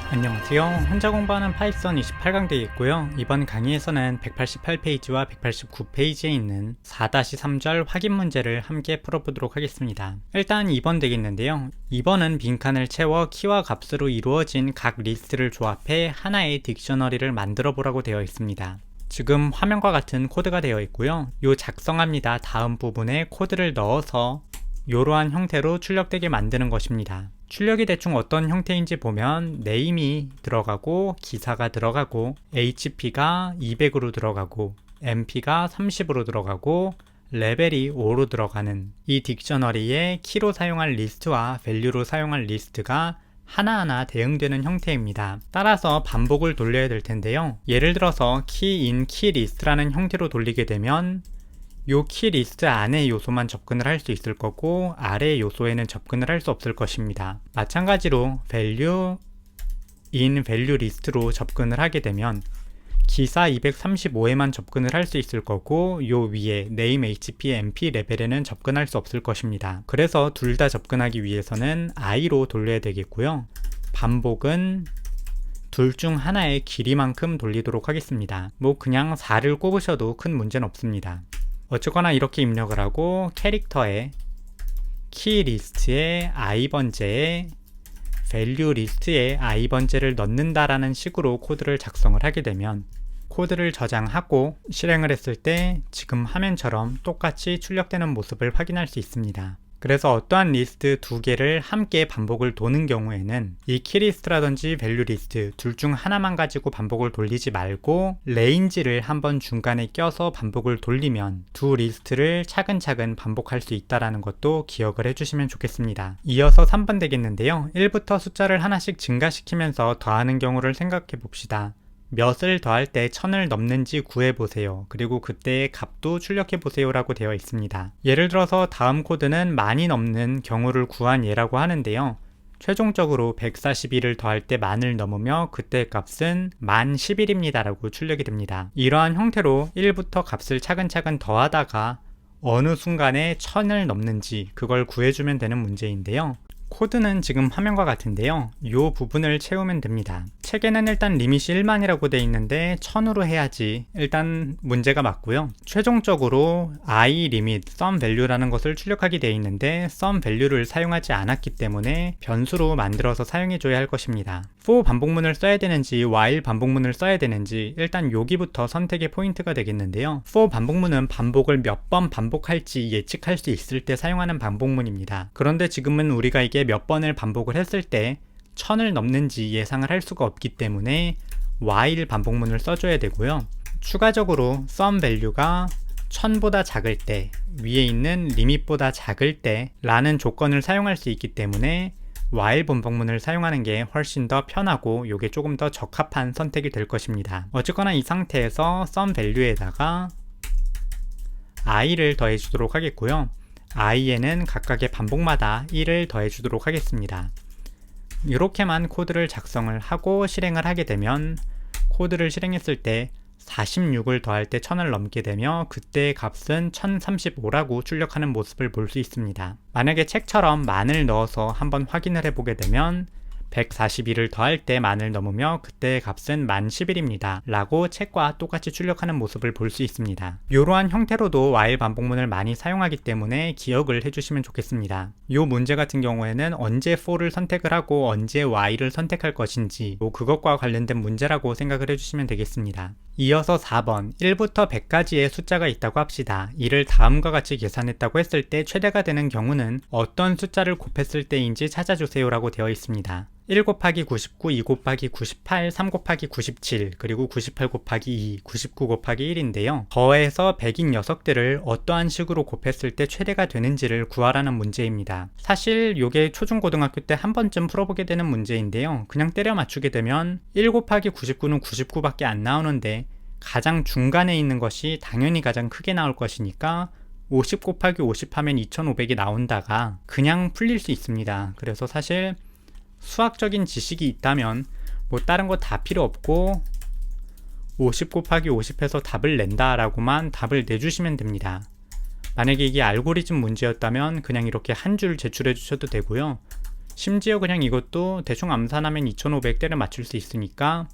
안녕하세요. 혼자 공부하는 파이썬 28강 되겠고요. 이번 강의에서는 188페이지와 189페이지에 있는 4-3절 확인 문제를 함께 풀어보도록 하겠습니다. 일단 2번 되겠는데요. 2번은 빈칸을 채워 키와 값으로 이루어진 각 리스트를 조합해 하나의 딕셔너리를 만들어 보라고 되어 있습니다. 지금 화면과 같은 코드가 되어 있고요. 요 작성합니다 다음 부분에 코드를 넣어서 이러한 형태로 출력되게 만드는 것입니다. 출력이 대충 어떤 형태인지 보면 네임이 들어가고 기사가 들어가고 HP가 200으로 들어가고 MP가 30으로 들어가고 레벨이 5로 들어가는 이 딕셔너리에 키로 사용할 리스트와 밸류로 사용할 리스트가 하나하나 대응되는 형태입니다. 따라서 반복을 돌려야 될 텐데요. 예를 들어서 key인 keyList라는 형태로 돌리게 되면 요 키리스트 안의 요소만 접근을 할 수 있을 거고 아래 요소에는 접근을 할 수 없을 것입니다. 마찬가지로 value in value list로 접근을 하게 되면 기사 235에만 접근을 할 수 있을 거고 요 위에 name, HP, MP 레벨에는 접근할 수 없을 것입니다. 그래서 둘 다 접근하기 위해서는 i로 돌려야 되겠고요. 반복은 둘 중 하나의 길이만큼 돌리도록 하겠습니다. 뭐 그냥 4를 꼽으셔도 큰 문제는 없습니다. 어쨌거나 이렇게 입력을 하고 캐릭터에 키리스트에 i번째에 밸류 리스트에 i번째를 넣는다라는 식으로 코드를 작성을 하게 되면 코드를 저장하고 실행을 했을 때 지금 화면처럼 똑같이 출력되는 모습을 확인할 수 있습니다. 그래서 어떠한 리스트 두 개를 함께 반복을 도는 경우에는 이 키리스트라든지 밸류 리스트 둘 중 하나만 가지고 반복을 돌리지 말고 레인지를 한번 중간에 껴서 반복을 돌리면 두 리스트를 차근차근 반복할 수 있다는 것도 기억을 해주시면 좋겠습니다. 이어서 3번 되겠는데요. 1부터 숫자를 하나씩 증가시키면서 더하는 경우를 생각해 봅시다. 몇을 더할 때 1000을 넘는지 구해보세요. 그리고 그때의 값도 출력해보세요 라고 되어 있습니다. 예를 들어서 다음 코드는 만이 넘는 경우를 구한 예라고 하는데요. 최종적으로 142를 더할 때 만을 넘으며 그때의 값은 1011입니다 라고 출력이 됩니다. 이러한 형태로 1부터 값을 차근차근 더하다가 어느 순간에 1000을 넘는지 그걸 구해주면 되는 문제인데요. 코드는 지금 화면과 같은데요. 이 부분을 채우면 됩니다. 책에는 일단 리밋이 1만이라고 되어 있는데 1000으로 해야지 일단 문제가 맞고요. 최종적으로 iLimit SumValue라는 것을 출력하게 되어 있는데 SumValue를 사용하지 않았기 때문에 변수로 만들어서 사용해 줘야 할 것입니다. for 반복문을 써야 되는지 while 반복문을 써야 되는지 일단 여기부터 선택의 포인트가 되겠는데요. for 반복문은 반복을 몇 번 반복할지 예측할 수 있을 때 사용하는 반복문입니다. 그런데 지금은 우리가 이게 몇 번을 반복을 했을 때 1000을 넘는지 예상을 할 수가 없기 때문에 while 반복문을 써줘야 되고요. 추가적으로 SumValue가 1000보다 작을 때 위에 있는 limit보다 작을 때 라는 조건을 사용할 수 있기 때문에 while 반복문을 사용하는 게 훨씬 더 편하고 이게 조금 더 적합한 선택이 될 것입니다. 어쨌거나 이 상태에서 SumValue에다가 i를 더해 주도록 하겠고요. i에는 각각의 반복마다 1을 더해 주도록 하겠습니다. 이렇게만 코드를 작성을 하고 실행을 하게 되면 코드를 실행했을 때 46을 더할 때 1000을 넘게 되며 그때의 값은 1035라고 출력하는 모습을 볼 수 있습니다. 만약에 책처럼 만을 넣어서 한번 확인을 해보게 되면 142를 더할 때 만을 넘으며 그때의 값은 1011입니다 라고 책과 똑같이 출력하는 모습을 볼 수 있습니다. 이러한 형태로도 while 반복문을 많이 사용하기 때문에 기억을 해주시면 좋겠습니다. 이 문제 같은 경우에는 언제 for를 선택을 하고 언제 while을 선택할 것인지 그것과 관련된 문제라고 생각을 해주시면 되겠습니다. 이어서 4번 1부터 100까지의 숫자가 있다고 합시다. 이를 다음과 같이 계산했다고 했을 때 최대가 되는 경우는 어떤 숫자를 곱했을 때인지 찾아주세요 라고 되어 있습니다. 1 곱하기 99, 2 곱하기 98, 3 곱하기 97, 그리고 98 곱하기 2, 99 곱하기 1인데요. 더해서 100인 녀석들을 어떠한 식으로 곱했을 때 최대가 되는지를 구하라는 문제입니다. 사실 이게 초중고등학교 때 한 번쯤 풀어보게 되는 문제인데요. 그냥 때려 맞추게 되면 1 곱하기 99는 99밖에 안 나오는데 가장 중간에 있는 것이 당연히 가장 크게 나올 것이니까 50 곱하기 50 하면 2500이 나온다가 그냥 풀릴 수 있습니다. 그래서 사실 수학적인 지식이 있다면 뭐 다른 거 다 필요 없고 50 곱하기 50 해서 답을 낸다 라고만 답을 내주시면 됩니다. 만약에 이게 알고리즘 문제였다면 그냥 이렇게 한 줄 제출해 주셔도 되고요. 심지어 그냥 이것도 대충 암산하면 2500대를 맞출 수 있으니까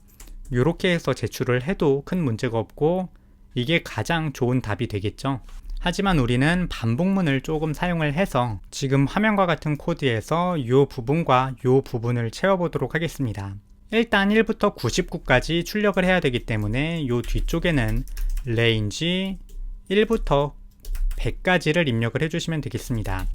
이렇게 해서 제출을 해도 큰 문제가 없고 이게 가장 좋은 답이 되겠죠. 하지만 우리는 반복문을 조금 사용을 해서 지금 화면과 같은 코드에서 이 부분과 이 부분을 채워보도록 하겠습니다. 일단 1부터 99까지 출력을 해야 되기 때문에 이 뒤쪽에는 range 1부터 100까지를 입력을 해주시면 되겠습니다.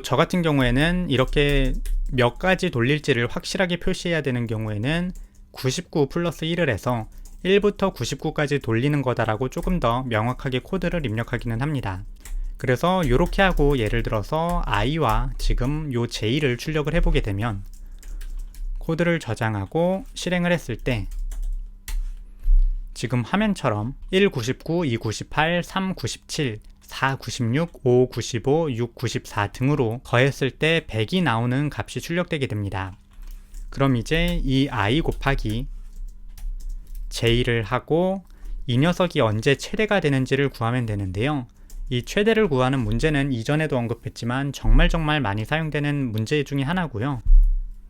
저 같은 경우에는 이렇게 몇 가지 돌릴지를 확실하게 표시해야 되는 경우에는 99 플러스 1을 해서 1부터 99까지 돌리는 거다라고 조금 더 명확하게 코드를 입력하기는 합니다. 그래서 이렇게 하고 예를 들어서 i와 지금 요 j를 출력을 해보게 되면 코드를 저장하고 실행을 했을 때 지금 화면처럼 1, 99, 2, 98, 3, 97, 4, 96, 5, 95, 6, 94 등으로 더했을 때 100이 나오는 값이 출력되게 됩니다. 그럼 이제 이 i 곱하기 j를 하고 이 녀석이 언제 최대가 되는지를 구하면 되는데요. 이 최대를 구하는 문제는 이전에도 언급했지만 정말 많이 사용되는 문제 중에 하나고요.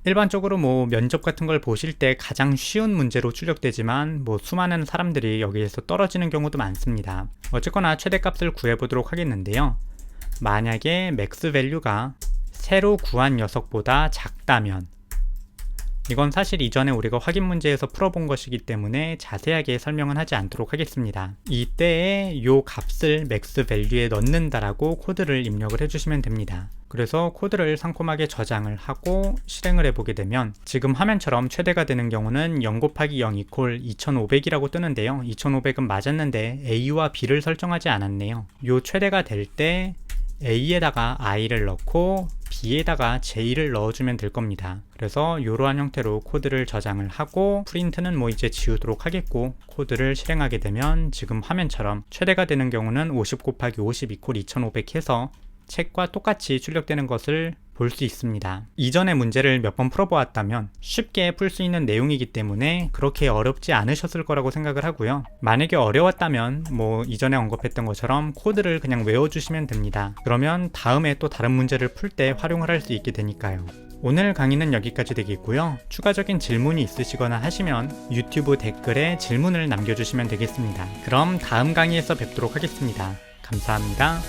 일반적으로 면접 같은 걸 보실 때 가장 쉬운 문제로 출력되지만 수많은 사람들이 여기에서 떨어지는 경우도 많습니다. 어쨌거나 최대값을 구해보도록 하겠는데요. 만약에 맥스 밸류가 새로 구한 녀석보다 작다면 이건 사실 이전에 우리가 확인 문제에서 풀어본 것이기 때문에 자세하게 설명은 하지 않도록 하겠습니다. 이때에 이 값을 맥스 밸류에 넣는다라고 코드를 입력을 해주시면 됩니다. 그래서 코드를 상콤하게 저장을 하고 실행을 해보게 되면 지금 화면처럼 최대가 되는 경우는 0 곱하기 0 이퀄 2500이라고 뜨는데요. 2500은 맞았는데 A와 B를 설정하지 않았네요. 이 최대가 될 때 A에다가 i를 넣고 B에다가 j를 넣어주면 될 겁니다. 그래서 이러한 형태로 코드를 저장을 하고 프린트는 이제 지우도록 하겠고 코드를 실행하게 되면 지금 화면처럼 최대가 되는 경우는 50 곱하기 50 이퀄 2500 해서 책과 똑같이 출력되는 것을 볼 수 있습니다. 이전의 문제를 몇 번 풀어보았다면 쉽게 풀 수 있는 내용이기 때문에 그렇게 어렵지 않으셨을 거라고 생각을 하고요. 만약에 어려웠다면 이전에 언급했던 것처럼 코드를 그냥 외워주시면 됩니다. 그러면 다음에 또 다른 문제를 풀 때 활용을 할 수 있게 되니까요. 오늘 강의는 여기까지 되겠고요. 추가적인 질문이 있으시거나 하시면 유튜브 댓글에 질문을 남겨주시면 되겠습니다. 그럼 다음 강의에서 뵙도록 하겠습니다. 감사합니다.